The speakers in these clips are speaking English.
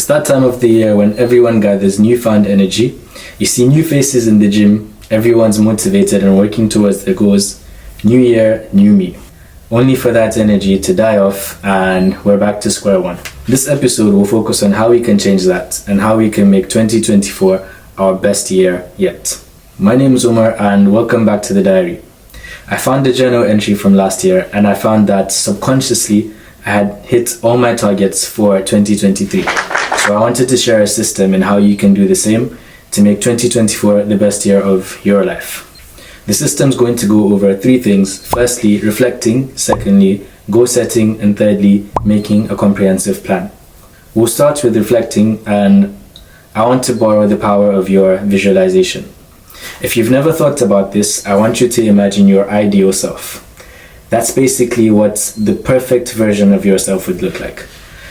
It's that time of the year when everyone gathers newfound energy. You see new faces in the gym, everyone's motivated and working towards their goals. New year, new me. Only for that energy to die off and we're back to square one. This episode will focus on how we can change that and how we can make 2024 our best year yet. My name is Omar and welcome back to the diary. I found a journal entry from last year and I found that subconsciously I had hit all my targets for 2023. So I wanted to share a system in how you can do the same to make 2024 the best year of your life. The system's going to go over three things. Firstly, reflecting. Secondly, goal setting. And thirdly, making a comprehensive plan. We'll start with reflecting, and I want to borrow the power of your visualization. If you've never thought about this, I want you to imagine your ideal self. That's basically what the perfect version of yourself would look like.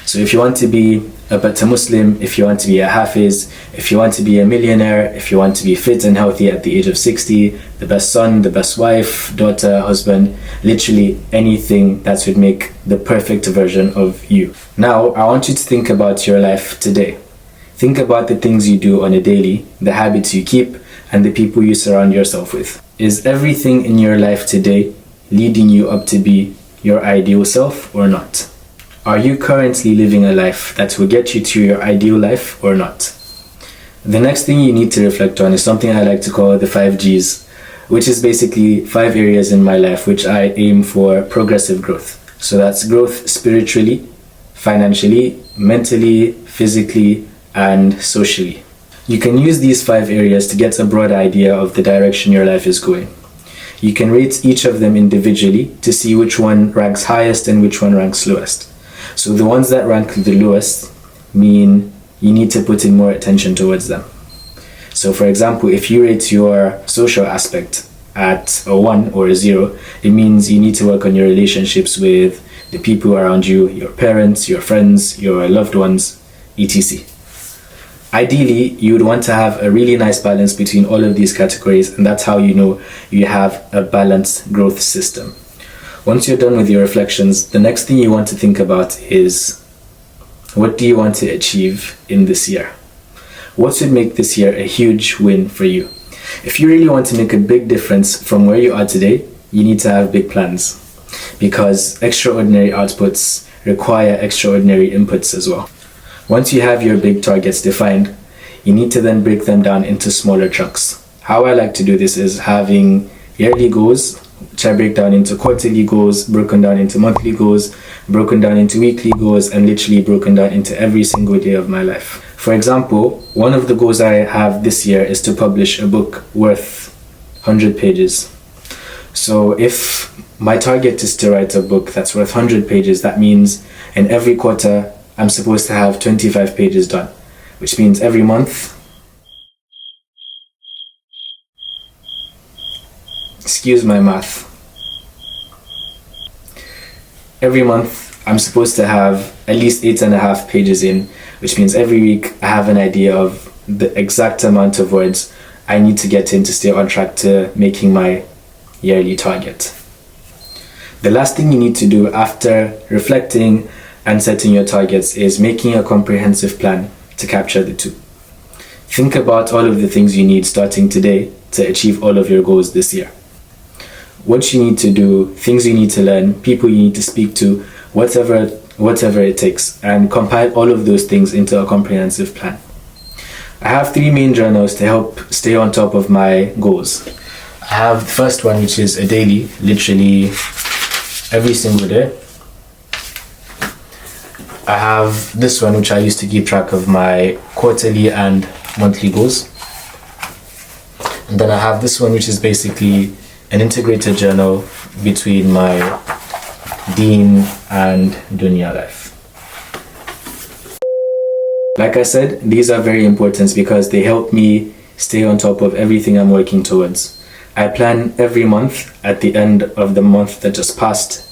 So if you want to be a better Muslim, if you want to be a Hafiz, if you want to be a millionaire, if you want to be fit and healthy at the age of 60, the best son, the best wife, daughter, husband, literally anything that would make the perfect version of you. Now, I want you to think about your life today. Think about the things you do on a daily, the habits you keep, and the people you surround yourself with. Is everything in your life today leading you up to be your ideal self or not? Are you currently living a life that will get you to your ideal life or not? The next thing you need to reflect on is something I like to call the 5 Gs, which is basically 5 areas in my life which I aim for progressive growth. So that's growth spiritually, financially, mentally, physically, and socially. You can use these 5 areas to get a broad idea of the direction your life is going. You can rate each of them individually to see which one ranks highest and which one ranks lowest. So the ones that rank the lowest mean you need to put in more attention towards them. So for example, if you rate your social aspect at a 1 or a 0, it means you need to work on your relationships with the people around you, your parents, your friends, your loved ones, etc. Ideally, you would want to have a really nice balance between all of these categories, and that's how you know you have a balanced growth system. Once you're done with your reflections, the next thing you want to think about is, what do you want to achieve in this year? What would make this year a huge win for you? If you really want to make a big difference from where you are today, you need to have big plans, because extraordinary outputs require extraordinary inputs as well. Once you have your big targets defined, you need to then break them down into smaller chunks. How I like to do this is having yearly goals, which I break down into quarterly goals, broken down into monthly goals, broken down into weekly goals, and literally broken down into every single day of my life. For example, one of the goals I have this year is to publish a book worth 100 pages. So if my target is to write a book that's worth 100 pages, that means in every quarter I'm supposed to have 25 pages done, which means every month, excuse my math, every month I'm supposed to have at least 8.5 pages in, which means every week I have an idea of the exact amount of words I need to get in to stay on track to making my yearly target. The last thing you need to do after reflecting and setting your targets is making a comprehensive plan to capture the two. Think about all of the things you need starting today to achieve all of your goals this year. What you need to do, things you need to learn, people you need to speak to, whatever it takes, and compile all of those things into a comprehensive plan. I have 3 main journals to help stay on top of my goals. I have the first one, which is a daily, literally every single day. I have this one, which I use to keep track of my quarterly and monthly goals. And then I have this one, which is basically an integrated journal between my deen and dunya life. Like I said, these are very important because they help me stay on top of everything I'm working towards. I plan every month at the end of the month that just passed.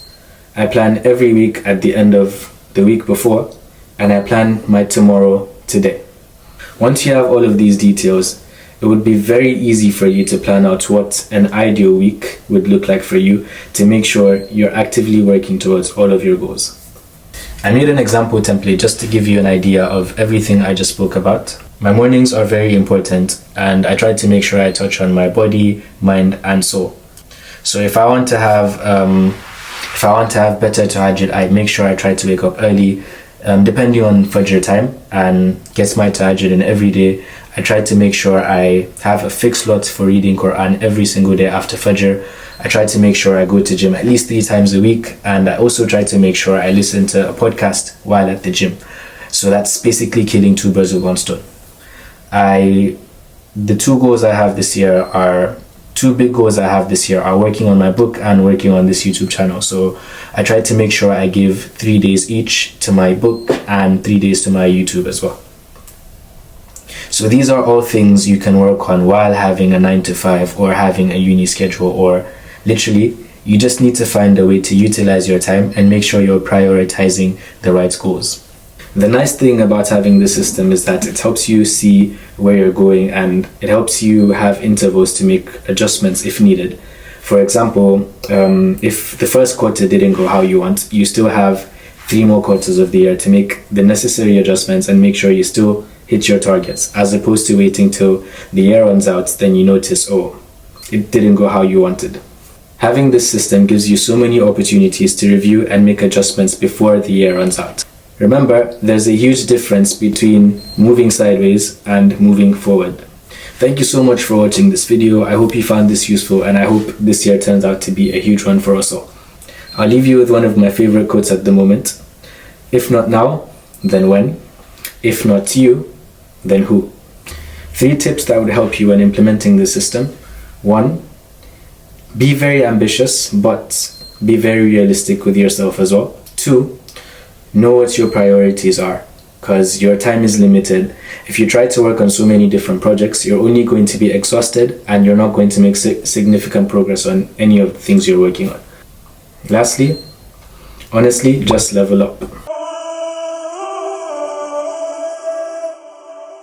I plan every week at the end of the week before, and I plan my tomorrow today. Once you have all of these details, it would be very easy for you to plan out what an ideal week would look like for you to make sure you're actively working towards all of your goals. I made an example template just to give you an idea of everything I just spoke about. My mornings are very important, and I try to make sure I touch on my body, mind, and soul. So if I want to have better tahajjud, I make sure I try to wake up early, depending on Fajr time, and get my tahajjud in every day. I try to make sure I have a fixed slot for reading Quran every single day after Fajr. I try to make sure I go to gym at least 3 times a week, and I also try to make sure I listen to a podcast while at the gym. So that's basically killing 2 birds with 1 stone. The 2 goals I have this year are 2 big goals I have this year are working on my book and working on this YouTube channel. So I try to make sure I give 3 days each to my book and 3 days to my YouTube as well. So these are all things you can work on while having a 9 to 5 or having a uni schedule, or literally you just need to find a way to utilize your time and make sure you're prioritizing the right goals. The nice thing about having this system is that it helps you see where you're going, and it helps you have intervals to make adjustments if needed. For example, if the first quarter didn't go how you want, you still have 3 more quarters of the year to make the necessary adjustments and make sure you still hit your targets, as opposed to waiting till the year runs out, then you notice, oh, it didn't go how you wanted. Having this system gives you so many opportunities to review and make adjustments before the year runs out. Remember, there's a huge difference between moving sideways and moving forward. Thank you so much for watching this video. I hope you found this useful, and I hope this year turns out to be a huge one for us all. I'll leave you with one of my favorite quotes at the moment. If not now, then when? If not you, then who? 3 tips that would help you when implementing this system. 1, be very ambitious, but be very realistic with yourself as well. 2, know what your priorities are, because your time is limited. If you try to work on so many different projects, you're only going to be exhausted and you're not going to make significant progress on any of the things you're working on. Lastly, honestly, just level up.